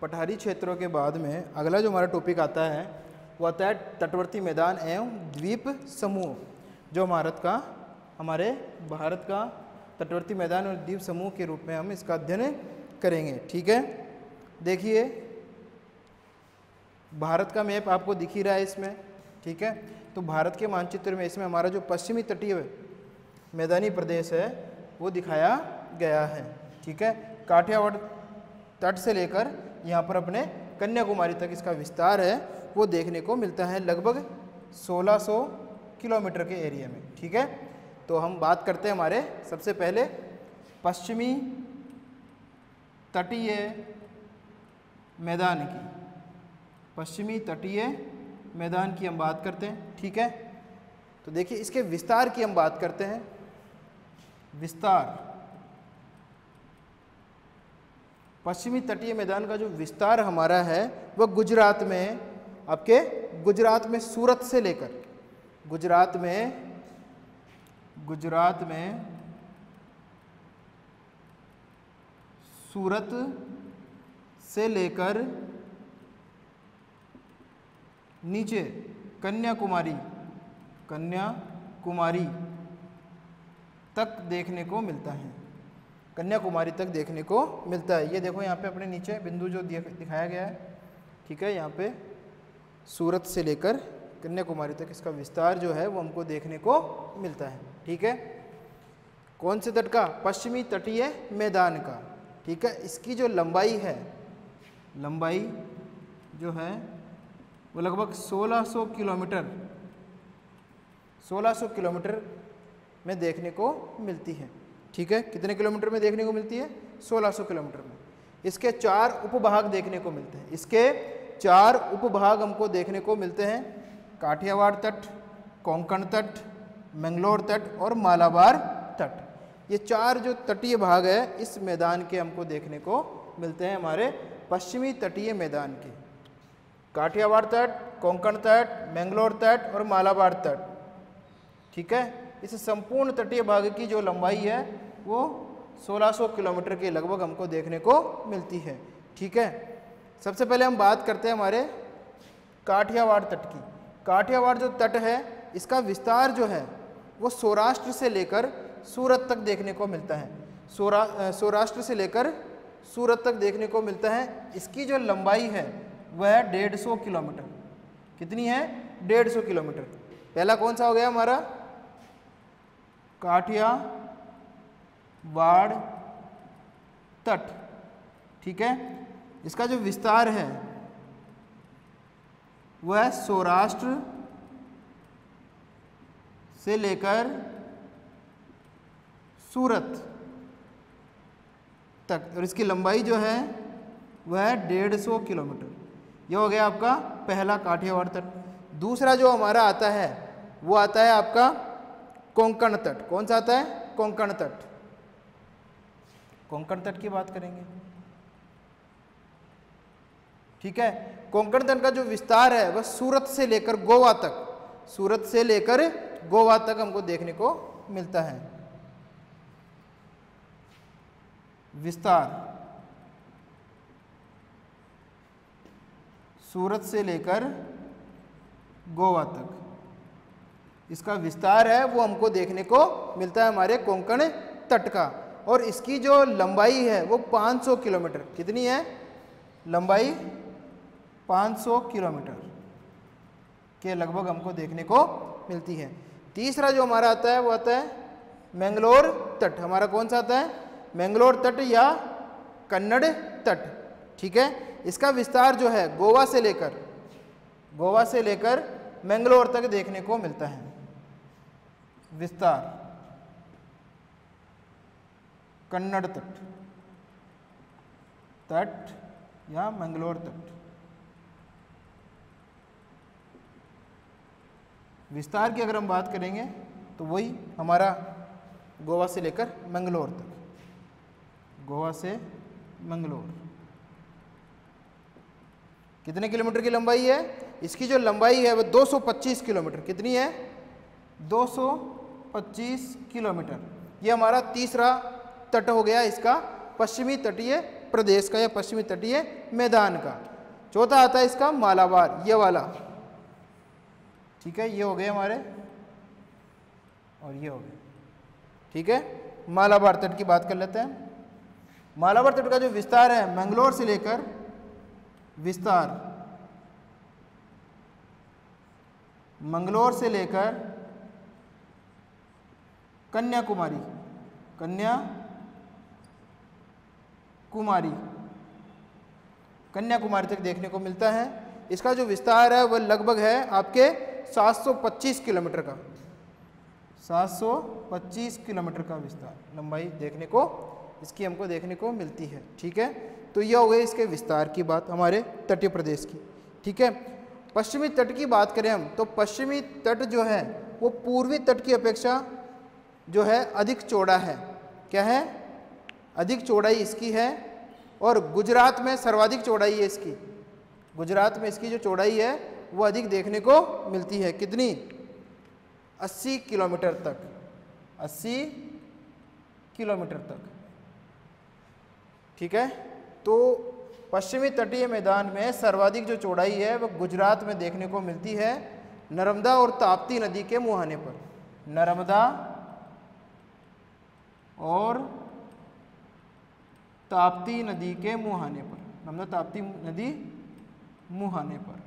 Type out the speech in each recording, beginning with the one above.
पठारी क्षेत्रों के बाद में अगला जो हमारा टॉपिक आता है वो आता है तटवर्ती मैदान एवं द्वीप समूह। जो हमारे भारत का तटवर्ती मैदान और द्वीप समूह के रूप में हम इसका अध्ययन करेंगे। ठीक है, देखिए भारत का मैप आपको दिख ही रहा है इसमें। ठीक है, तो भारत के मानचित्र में इसमें हमारा जो पश्चिमी तटीय मैदानी प्रदेश है वो दिखाया गया है। ठीक है, काठियावाड़ तट से लेकर यहाँ पर अपने कन्याकुमारी तक इसका विस्तार है वो देखने को मिलता है, लगभग 1600 किलोमीटर के एरिया में। ठीक है, तो हम बात करते हैं हमारे सबसे पहले पश्चिमी तटीय मैदान की। पश्चिमी तटीय मैदान की हम बात करते हैं। ठीक है, तो देखिए इसके विस्तार की हम बात करते हैं। विस्तार, पश्चिमी तटीय मैदान का जो विस्तार हमारा है वह गुजरात में, आपके गुजरात में सूरत से लेकर गुजरात में सूरत से लेकर नीचे कन्याकुमारी तक देखने को मिलता है। कन्याकुमारी तक देखने को मिलता है। ये देखो यहाँ पे अपने नीचे बिंदु जो दिखाया गया है। ठीक है, यहाँ पे सूरत से लेकर कन्याकुमारी तक इसका विस्तार जो है वो हमको देखने को मिलता है। ठीक है, कौन से तट का? पश्चिमी तटीय मैदान का। ठीक है, इसकी जो लंबाई है, लंबाई जो है वो लगभग 1600 किलोमीटर में देखने को मिलती है। ठीक है, कितने किलोमीटर में देखने को मिलती है? 1600 किलोमीटर में। इसके 4 उपभाग देखने को मिलते हैं। इसके 4 उपभाग हमको देखने को मिलते हैं, काठियावाड़ तट, कोंकण तट, मैंगलोर तट और मालाबार तट। ये 4 जो तटीय भाग है इस मैदान के हमको देखने को मिलते हैं, हमारे पश्चिमी तटीय मैदान के। काठियावाड़ तट, कोंकण तट, मैंगलोर तट और मालाबार तट। ठीक है, इस संपूर्ण तटीय भाग की जो लंबाई है वो 1600 किलोमीटर के लगभग हमको देखने को मिलती है। ठीक है, सबसे पहले हम बात करते हैं हमारे काठियावाड़ तट की। काठियावाड़ जो तट है इसका विस्तार जो है वो सौराष्ट्र से लेकर सूरत तक देखने को मिलता है। सौराष्ट्र से लेकर सूरत तक देखने को मिलता है। इसकी जो लंबाई है वह 150 किलोमीटर। कितनी है? 150 किलोमीटर। पहला कौन सा हो गया हमारा? काठियावाड़ तट। ठीक है, इसका जो विस्तार है वह सौराष्ट्र से लेकर सूरत तक और इसकी लंबाई जो है वह 150 किलोमीटर। यह हो गया आपका पहला काठियावाड़ तट। दूसरा जो हमारा आता है वो आता है आपका कोंकण तट। कौन सा आता है? कोंकण तट। कोंकण तट की बात करेंगे। ठीक है, कोंकण तट का जो विस्तार है वह सूरत से लेकर गोवा तक हमको देखने को मिलता है। विस्तार सूरत से लेकर गोवा तक इसका विस्तार है वो हमको देखने को मिलता है हमारे कोंकण तट का। और इसकी जो लंबाई है वो 500 किलोमीटर। कितनी है? लंबाई 500 किलोमीटर के लगभग हमको देखने को मिलती है। तीसरा जो हमारा आता है वो आता है मैंगलोर तट। हमारा कौन सा आता है? मैंगलोर तट या कन्नड़ तट। ठीक है, इसका विस्तार जो है गोवा से लेकर मैंगलोर तक देखने को मिलता है। विस्तार कन्नड़ तट या मैंगलोर तट। विस्तार की अगर हम बात करेंगे तो वही हमारा गोवा से लेकर मैंगलोर तक। गोवा से मैंगलोर कितने किलोमीटर की लंबाई है? इसकी जो लंबाई है वह 225 किलोमीटर। कितनी है? 225 किलोमीटर। ये हमारा तीसरा तट हो गया इसका पश्चिमी तटीय प्रदेश का या पश्चिमी तटीय मैदान का। चौथा आता है इसका मालाबार, ये वाला, ठीक है, ये हो गए हमारे और ये हो गए, ठीक है। मालाबार तट की बात कर लेते हैं। मालाबार तट का जो विस्तार है मैंगलोर से लेकर विस्तार मंगलोर से लेकर कन्याकुमारी तक देखने को मिलता है। इसका जो विस्तार है वह लगभग है आपके 725 किलोमीटर का, 725 किलोमीटर का विस्तार लंबाई देखने को इसकी हमको देखने को मिलती है, ठीक है। तो यह हो गई इसके विस्तार की बात हमारे तटीय प्रदेश की, ठीक है। पश्चिमी तट की बात करें हम तो पश्चिमी तट जो है वो पूर्वी तट की अपेक्षा जो है अधिक चौड़ा है। क्या है? अधिक चौड़ाई इसकी है और गुजरात में सर्वाधिक चौड़ाई है इसकी। गुजरात में इसकी जो चौड़ाई है वो अधिक देखने को मिलती है। कितनी? 80 किलोमीटर तक, 80 किलोमीटर तक, ठीक है। तो पश्चिमी तटीय मैदान में सर्वाधिक जो चौड़ाई है वह गुजरात में देखने को मिलती है, नर्मदा और ताप्ती नदी के मुहाने पर। नर्मदा और ताप्ती नदी के मुहाने पर, नर्मदा ताप्ती नदी मुहाने पर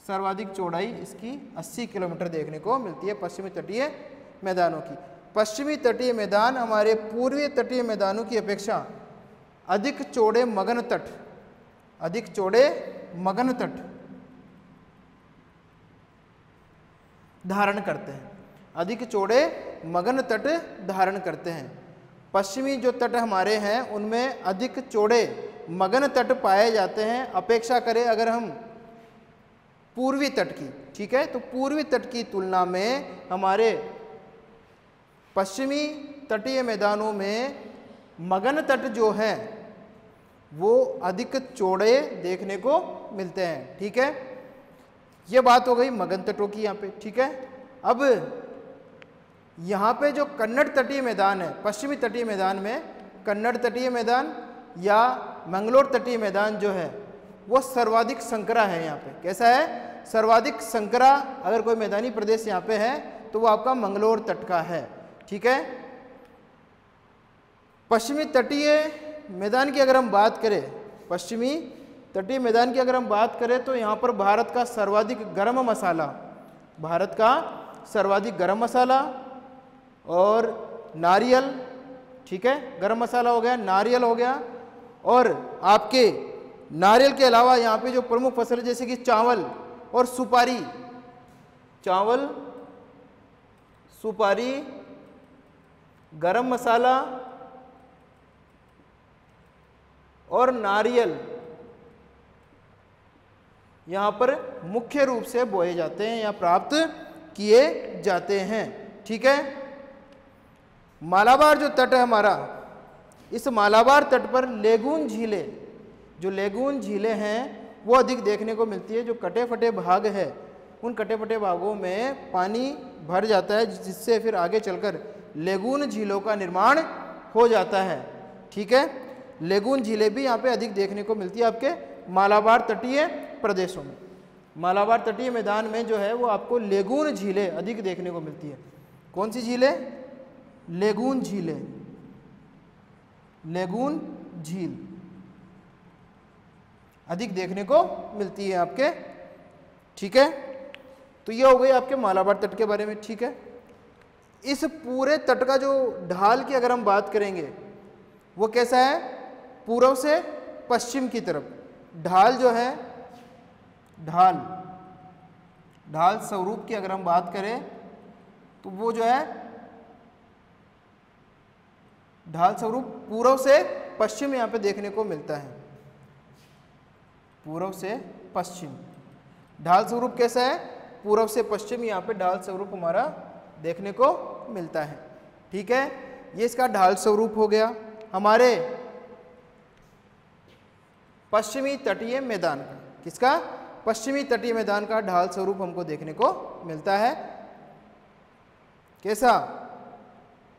सर्वाधिक चौड़ाई इसकी 80 किलोमीटर देखने को मिलती है पश्चिमी तटीय मैदानों की। पश्चिमी तटीय मैदान हमारे पूर्वी तटीय मैदानों की अपेक्षा अधिक चौड़े मगन तट, अधिक चौड़े मगन तट धारण करते हैं, अधिक चौड़े मगन तट धारण करते हैं। पश्चिमी जो तट हमारे हैं उनमें अधिक चौड़े मगन तट पाए जाते हैं अपेक्षा करें अगर हम पूर्वी तट की, ठीक है। तो पूर्वी तट की तुलना में हमारे पश्चिमी तटीय मैदानों में मगन तट जो है वो अधिक चौड़े देखने को मिलते हैं, ठीक है। ये बात हो गई मगन तटों की यहाँ पे, ठीक है। अब यहाँ पे जो कन्नड़ तटीय मैदान है, पश्चिमी तटीय मैदान में कन्नड़ तटीय मैदान या मंगलोर तटीय मैदान जो है वो सर्वाधिक संकरा है। यहाँ पे कैसा है? सर्वाधिक संकरा अगर कोई मैदानी प्रदेश यहाँ पे है तो वो आपका मंगलोर तट का है, ठीक है। पश्चिमी तटीय मैदान की अगर हम बात करें, पश्चिमी तटीय मैदान की अगर हम बात करें तो यहाँ पर भारत का सर्वाधिक गर्म मसाला, भारत का सर्वाधिक गर्म मसाला और नारियल, ठीक है, गर्म मसाला हो गया, नारियल हो गया, और आपके नारियल के अलावा यहाँ पे जो प्रमुख फसल है जैसे कि चावल और सुपारी, चावल, सुपारी, गरम मसाला और नारियल यहाँ पर मुख्य रूप से बोए जाते हैं या प्राप्त किए जाते हैं, ठीक है। मालाबार जो तट है हमारा, इस मालाबार तट पर लेगून झीलें, जो लेगून झीलें हैं वो अधिक देखने को मिलती है। जो कटे फटे भाग है उन कटे फटे भागों में पानी भर जाता है जिससे फिर आगे चलकर लेगून झीलों का निर्माण हो जाता है, ठीक है। लेगून झीलें भी यहाँ पे अधिक देखने को मिलती है आपके मालाबार तटीय प्रदेशों में। मालाबार तटीय मैदान में जो है वो आपको लेगून झीलें अधिक देखने को मिलती है। कौन सी झीलें? लेगून झीलें, लेगून झील अधिक देखने को मिलती है आपके, ठीक है। तो ये हो गई आपके मालाबार तट के बारे में, ठीक है। इस पूरे तट का जो ढाल की अगर हम बात करेंगे वो कैसा है? पूर्व से पश्चिम की तरफ ढाल जो है, ढाल स्वरूप की अगर हम बात करें तो वो जो है ढाल स्वरूप पूर्व से पश्चिम यहाँ पे देखने को मिलता है। पूर्व से पश्चिम ढाल स्वरूप कैसा है? पूर्व से पश्चिम यहाँ पे ढाल स्वरूप हमारा देखने को मिलता है, ठीक है। ये इसका ढाल स्वरूप हो गया हमारे पश्चिमी तटीय मैदान का। किसका? पश्चिमी तटीय मैदान का ढाल स्वरूप हमको देखने को मिलता है। कैसा?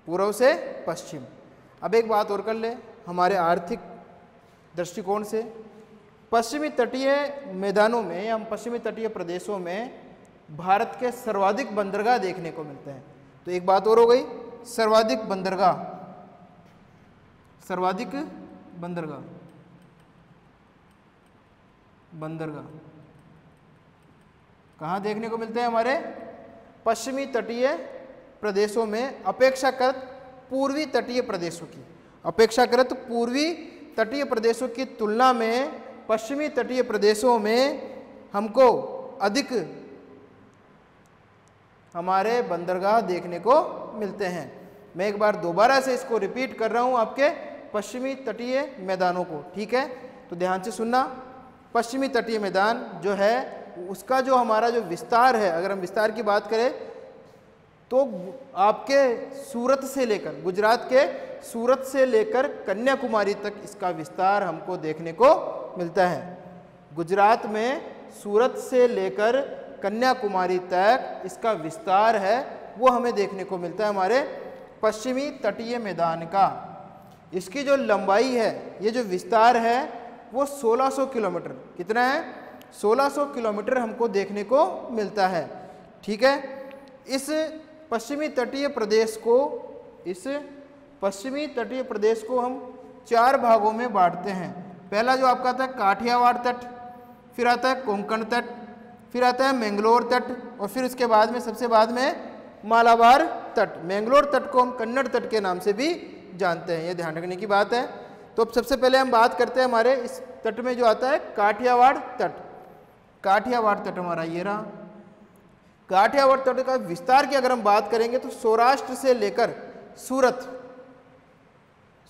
पूर्व से पश्चिम। अब एक बात और कर ले हमारे आर्थिक दृष्टिकोण से, पश्चिमी तटीय मैदानों में या पश्चिमी तटीय प्रदेशों में भारत के सर्वाधिक बंदरगाह देखने को मिलते हैं। तो एक बात और हो गई, सर्वाधिक बंदरगाह, सर्वाधिक बंदरगाह, बंदरगाह कहाँ देखने को मिलते हैं? हमारे पश्चिमी तटीय प्रदेशों में, अपेक्षाकृत पूर्वी तटीय प्रदेशों की, अपेक्षाकृत पूर्वी तटीय प्रदेशों की तुलना में पश्चिमी तटीय प्रदेशों में हमको अधिक हमारे बंदरगाह देखने को मिलते हैं। मैं एक बार दोबारा से इसको रिपीट कर रहा हूं आपके पश्चिमी तटीय मैदानों को, ठीक है? तो ध्यान से सुनना। पश्चिमी तटीय मैदान जो है उसका जो हमारा जो विस्तार है, अगर हम विस्तार की बात करें तो आपके सूरत से लेकर, गुजरात के सूरत से लेकर कन्याकुमारी तक इसका विस्तार हमको देखने को मिलता है। गुजरात में सूरत से लेकर कन्याकुमारी तक इसका विस्तार है वो हमें देखने को मिलता है हमारे पश्चिमी तटीय मैदान का। इसकी जो लंबाई है, ये जो विस्तार है वो 1600 किलोमीटर, कितना है? 1600 किलोमीटर हमको देखने को मिलता है, ठीक है? इस पश्चिमी तटीय प्रदेश को, इस पश्चिमी तटीय प्रदेश को हम 4 भागों में बांटते हैं। पहला जो आपका आता है काठियावाड़ तट, फिर आता है कोंकण तट, फिर आता है मैंगलोर तट, और फिर उसके बाद में सबसे बाद में मालाबार तट। मैंगलोर तट को हम कन्नड़ तट के नाम से भी जानते हैं, ये ध्यान रखने की बात है। तो अब सबसे पहले हम बात करते हैं हमारे इस तट में जो आता है काठियावाड़ तट। काठियावाड़ तट हमारा ये रहा। काठियावाड़ तट का विस्तार की अगर हम बात करेंगे तो सौराष्ट्र से लेकर सूरत,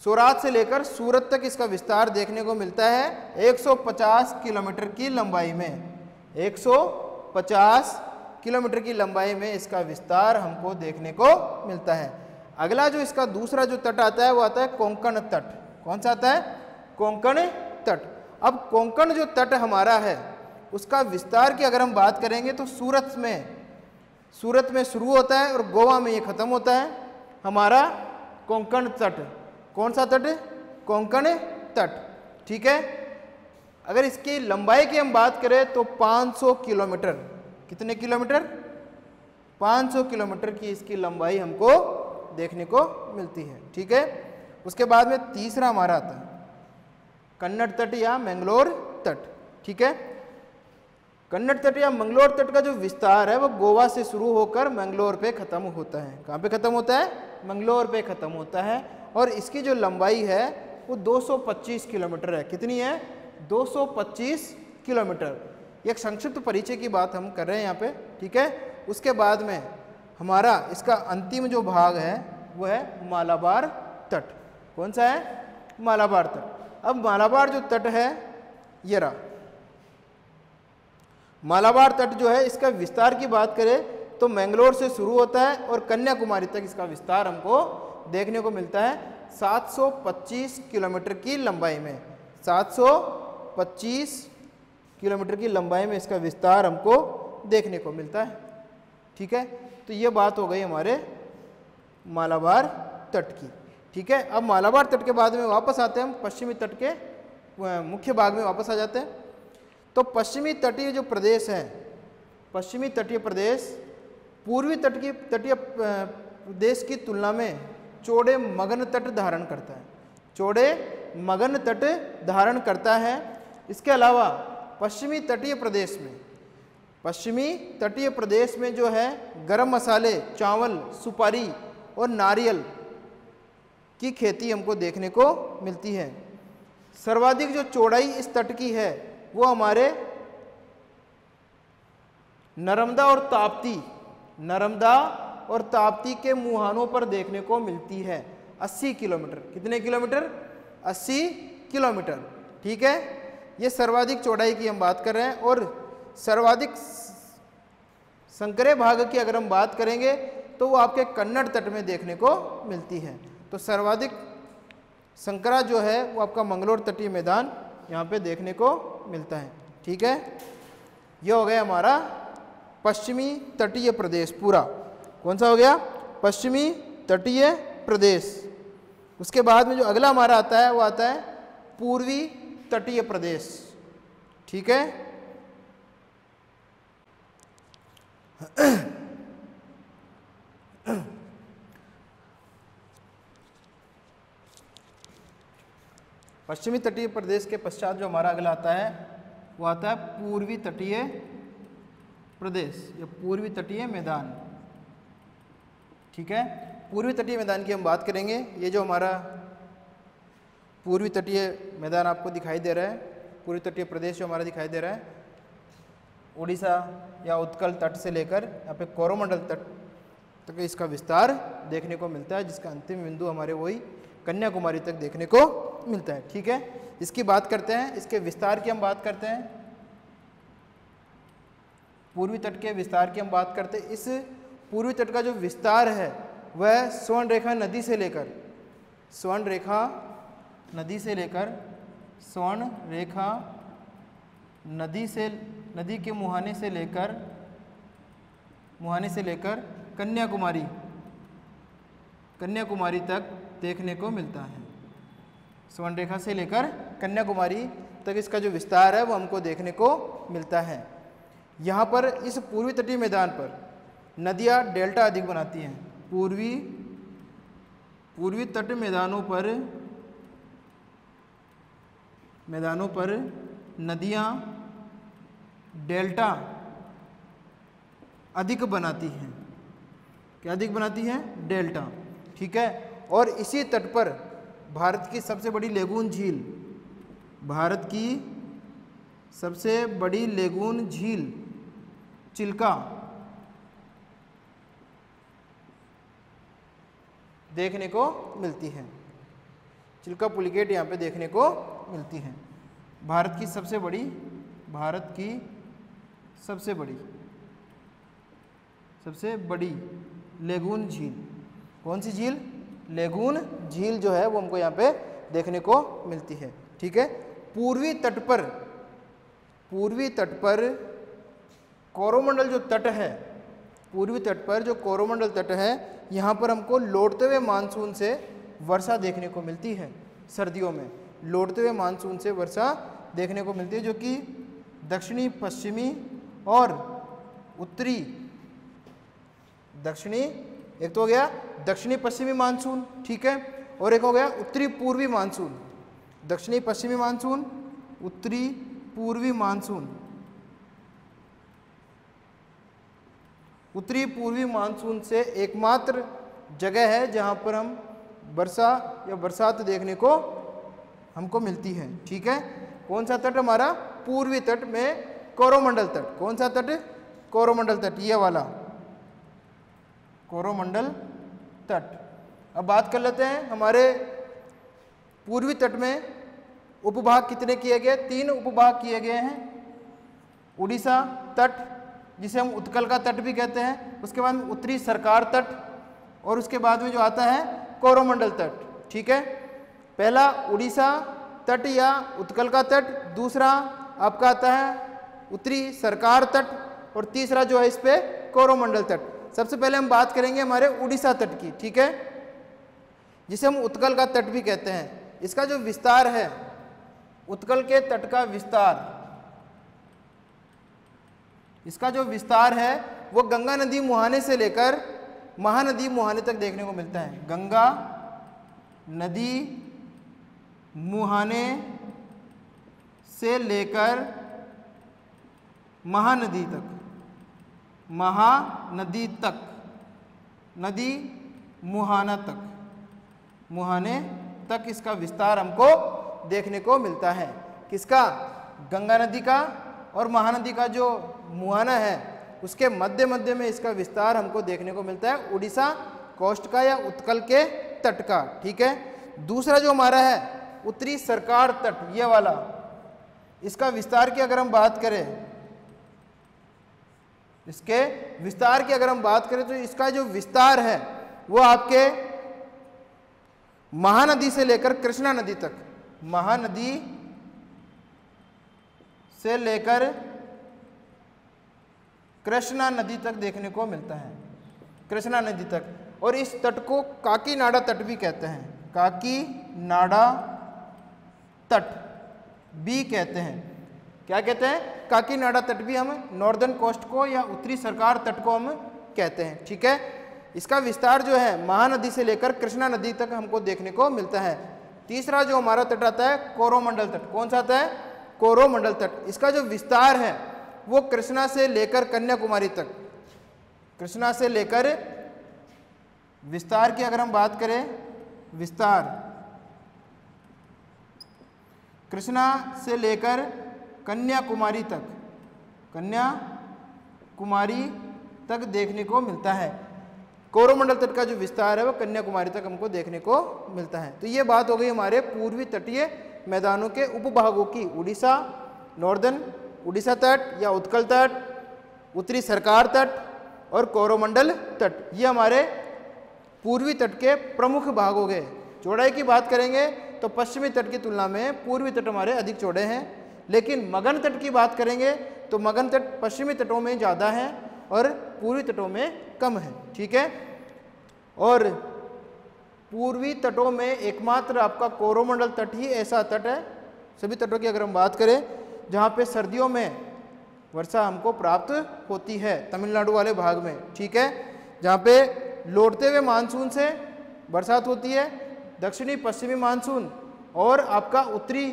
सौराष्ट्र से लेकर सूरत तक इसका विस्तार देखने को मिलता है 150 किलोमीटर की लंबाई में। 150 किलोमीटर की लंबाई में इसका विस्तार हमको देखने को मिलता है। अगला जो इसका दूसरा जो तट आता है वो आता है कोंकण तट। कौन सा आता है? कोंकण तट। अब कोंकण जो तट हमारा है उसका विस्तार की अगर हम बात करेंगे तो सूरत में शुरू होता है और गोवा में ये खत्म होता है हमारा कोंकण तट। कौन सा तट? कोंकण तट, ठीक है? अगर इसकी लंबाई की हम बात करें तो 500 किलोमीटर, कितने किलोमीटर? 500 किलोमीटर की इसकी लंबाई हमको देखने को मिलती है, ठीक है? उसके बाद में तीसरा हमारा आता है कन्नड़ तट या मैंगलोर तट, ठीक है? कन्नड़ तट या मंगलोर तट का जो विस्तार है वो गोवा से शुरू होकर मंगलोर पे खत्म होता है। कहाँ पे खत्म होता है? मंगलोर पे खत्म होता है। और इसकी जो लंबाई है वो 225 किलोमीटर है। कितनी है? 225 किलोमीटर। एक संक्षिप्त परिचय की बात हम कर रहे हैं यहाँ पे, ठीक है? उसके बाद में हमारा इसका अंतिम जो भाग है वो है मालाबार तट। कौन सा है? मालाबार तट। अब मालाबार जो तट है ये रहा। मालाबार तट जो है इसका विस्तार की बात करें तो मैंगलोर से शुरू होता है और कन्याकुमारी तक इसका विस्तार हमको देखने को मिलता है 725 किलोमीटर की लंबाई में। 725 किलोमीटर की लंबाई में इसका विस्तार हमको देखने को मिलता है, ठीक है? तो ये बात हो गई हमारे मालाबार तट की, ठीक है? अब मालाबार तट के बाद में वापस आते हैं हम पश्चिमी तट के मुख्य भाग में वापस आ जाते हैं। तो पश्चिमी तटीय जो प्रदेश है, पश्चिमी तटीय प्रदेश पूर्वी तटीय प्रदेश की तुलना में चौड़े मगन तट धारण करता है। चौड़े मगन तट धारण करता है। इसके अलावा पश्चिमी तटीय प्रदेश में, पश्चिमी तटीय प्रदेश में जो है गरम मसाले, चावल, सुपारी और नारियल की खेती हमको देखने को मिलती है। सर्वाधिक जो चौड़ाई इस तट की है वो हमारे नर्मदा और ताप्ती के मुहानों पर देखने को मिलती है। 80 किलोमीटर। कितने किलोमीटर? 80 किलोमीटर, ठीक है? ये सर्वाधिक चौड़ाई की हम बात कर रहे हैं। और सर्वाधिक संकरे भाग की अगर हम बात करेंगे तो वो आपके कन्नड़ तट में देखने को मिलती है। तो सर्वाधिक संकरा जो है वो आपका मंगलोर तटीय मैदान यहाँ पे देखने को मिलता है, ठीक है? ये हो गया हमारा पश्चिमी तटीय प्रदेश पूरा। कौन सा हो गया? पश्चिमी तटीय प्रदेश। उसके बाद में जो अगला हमारा आता है वो आता है पूर्वी तटीय प्रदेश। ठीक है, पश्चिमी तटीय प्रदेश के पश्चात जो हमारा अगला आता है वो आता है पूर्वी तटीय प्रदेश या पूर्वी तटीय मैदान। ठीक है, पूर्वी तटीय मैदान की हम बात करेंगे। ये जो हमारा पूर्वी तटीय मैदान आपको दिखाई दे रहा है, पूर्वी तटीय प्रदेश जो हमारा दिखाई दे रहा है, उड़ीसा या उत्कल तट से लेकर यहाँ पे कोरोमंडल तट तक इसका विस्तार देखने को मिलता है, जिसका अंतिम बिंदु हमारे वही कन्याकुमारी तक देखने को मिलता है। ठीक है, इसकी बात करते हैं, इसके विस्तार की हम बात करते हैं, पूर्वी तट के विस्तार की हम बात करते हैं। इस पूर्वी तट का जो विस्तार है वह स्वर्ण रेखा नदी से लेकर स्वर्ण रेखा नदी के मुहाने से लेकर कन्याकुमारी तक देखने को मिलता है। स्वर्ण रेखा से लेकर कन्याकुमारी तक इसका जो विस्तार है वो हमको देखने को मिलता है। यहाँ पर इस पूर्वी तटीय मैदान पर नदियाँ डेल्टा अधिक बनाती हैं। पूर्वी तट मैदानों पर नदियाँ डेल्टा अधिक बनाती हैं। क्या अधिक बनाती हैं? डेल्टा। ठीक है, और इसी तट पर भारत की सबसे बड़ी लेगून झील चिल्का देखने को मिलती है। चिल्का पुलिकेट यहाँ पे देखने को मिलती है। भारत की सबसे बड़ी लेगून झील, कौन सी झील? लेगून झील जो है वो हमको यहाँ पे देखने को मिलती है। ठीक है, पूर्वी तट पर कोरोमंडल जो तट है, पूर्वी तट पर जो कोरोमंडल तट है, यहाँ पर हमको लौटते हुए मानसून से वर्षा देखने को मिलती है। सर्दियों में लौटते हुए मानसून से वर्षा देखने को मिलती है, जो कि दक्षिणी पश्चिमी और उत्तरी एक तो हो गया दक्षिणी पश्चिमी मानसून, ठीक है, और एक हो गया उत्तरी पूर्वी मानसून। दक्षिणी पश्चिमी मानसून, उत्तरी पूर्वी मानसून। उत्तरी पूर्वी मानसून से एकमात्र जगह है जहां पर हम वर्षा या बरसात देखने को हमको मिलती है। ठीक है, कौन सा तट? हमारा पूर्वी तट में कोरोमंडल तट। कौन सा तट? कोरोमंडल तट, ये वाला कोरोमंडल तट। अब बात कर लेते हैं हमारे पूर्वी तट में उपभाग कितने किए गए? 3 उपभाग किए गए हैं। उड़ीसा तट, जिसे हम उत्कल का तट भी कहते हैं, उसके बाद उत्तरी सरकार तट, और उसके बाद में जो आता है कोरोमंडल तट। ठीक है, पहला उड़ीसा तट या उत्कल का तट, दूसरा आपका आता है उत्तरी सरकार तट, और तीसरा जो है इस पे कोरोमंडल तट। सबसे पहले हम बात करेंगे हमारे उड़ीसा तट की। ठीक है, जिसे हम उत्कल का तट भी कहते हैं। इसका जो विस्तार है, उत्कल के तट का विस्तार, इसका जो विस्तार है वो गंगा नदी मुहाने से लेकर महानदी मुहाने तक देखने को मिलता है। गंगा नदी मुहाने से लेकर महानदी तक, नदी मुहाना तक, मुहाने तक इसका विस्तार हमको देखने को मिलता है। किसका? गंगा नदी का, और महानदी का जो मुहाना है उसके मध्य में इसका विस्तार हमको देखने को मिलता है, उड़ीसा कोस्ट का या उत्कल के तट का। ठीक है, दूसरा जो हमारा है उत्तरी सरकार तट, ये वाला, इसका विस्तार की अगर हम बात करें, इसके विस्तार की अगर हम बात करें तो इसका जो विस्तार है वो आपके महानदी से लेकर कृष्णा नदी तक, महानदी से लेकर कृष्णा नदी तक देखने को मिलता है। कृष्णा नदी तक। और इस तट को काकीनाडा तट भी कहते हैं, काकीनाडा तट भी कहते हैं। क्या कहते हैं? काकीनाडा तट भी हम नॉर्दर्न कोस्ट को या उत्तरी सरकार तट को हम कहते हैं। ठीक है, इसका विस्तार जो है महानदी से लेकर कृष्णा नदी तक हमको देखने को मिलता है। तीसरा जो हमारा तट आता है कोरोमंडल तट। कौन सा आता है? कोरोमंडल तट। इसका जो विस्तार है वो कृष्णा से लेकर कन्याकुमारी तक, कृष्णा से लेकर, विस्तार की अगर हम बात करें, विस्तार कृष्णा से लेकर कन्याकुमारी तक, कन्याकुमारी तक देखने को मिलता है। कोरोमंडल तट का जो विस्तार है वो कन्याकुमारी तक हमको देखने को मिलता है। तो ये बात हो गई हमारे पूर्वी तटीय मैदानों के उपभागों की। उड़ीसा, नॉर्दर्न उड़ीसा तट या उत्कल तट, उत्तरी सरकार तट और कोरोमंडल तट, ये हमारे पूर्वी तट के प्रमुख भाग हो गए। चौड़ाई की बात करेंगे तो पश्चिमी तट की तुलना में पूर्वी तट हमारे अधिक चौड़े हैं, लेकिन मगन तट की बात करेंगे तो मगन तट पश्चिमी तटों में ज़्यादा है और पूर्वी तटों में कम है। ठीक है, और पूर्वी तटों में एकमात्र आपका कोरोमंडल तट ही ऐसा तट है, सभी तटों की अगर हम बात करें, जहाँ पे सर्दियों में वर्षा हमको प्राप्त होती है, तमिलनाडु वाले भाग में। ठीक है, जहाँ पे लौटते हुए मानसून से बरसात होती है, दक्षिणी पश्चिमी मानसून और आपका उत्तरी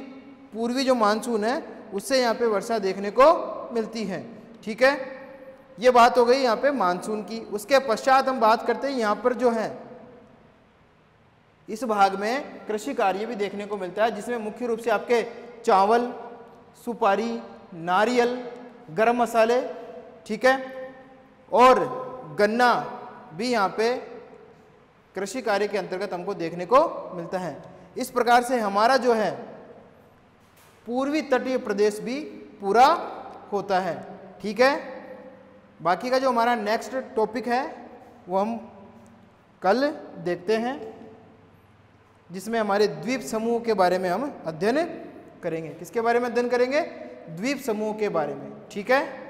पूर्वी जो मानसून है उससे यहाँ पे वर्षा देखने को मिलती है। ठीक है, ये बात हो गई यहाँ पे मानसून की। उसके पश्चात हम बात करते हैं यहाँ पर जो है इस भाग में कृषि कार्य भी देखने को मिलता है, जिसमें मुख्य रूप से आपके चावल, सुपारी, नारियल, गरम मसाले, ठीक है, और गन्ना भी यहाँ पे कृषि कार्य के अंतर्गत हमको देखने को मिलता है। इस प्रकार से हमारा जो है पूर्वी तटीय प्रदेश भी पूरा होता है। ठीक है, बाकी का जो हमारा नेक्स्ट टॉपिक है वो हम कल देखते हैं, जिसमें हमारे द्वीप समूह के बारे में हम अध्ययन करेंगे। किसके बारे में अध्ययन करेंगे? द्वीप समूह के बारे में। ठीक है।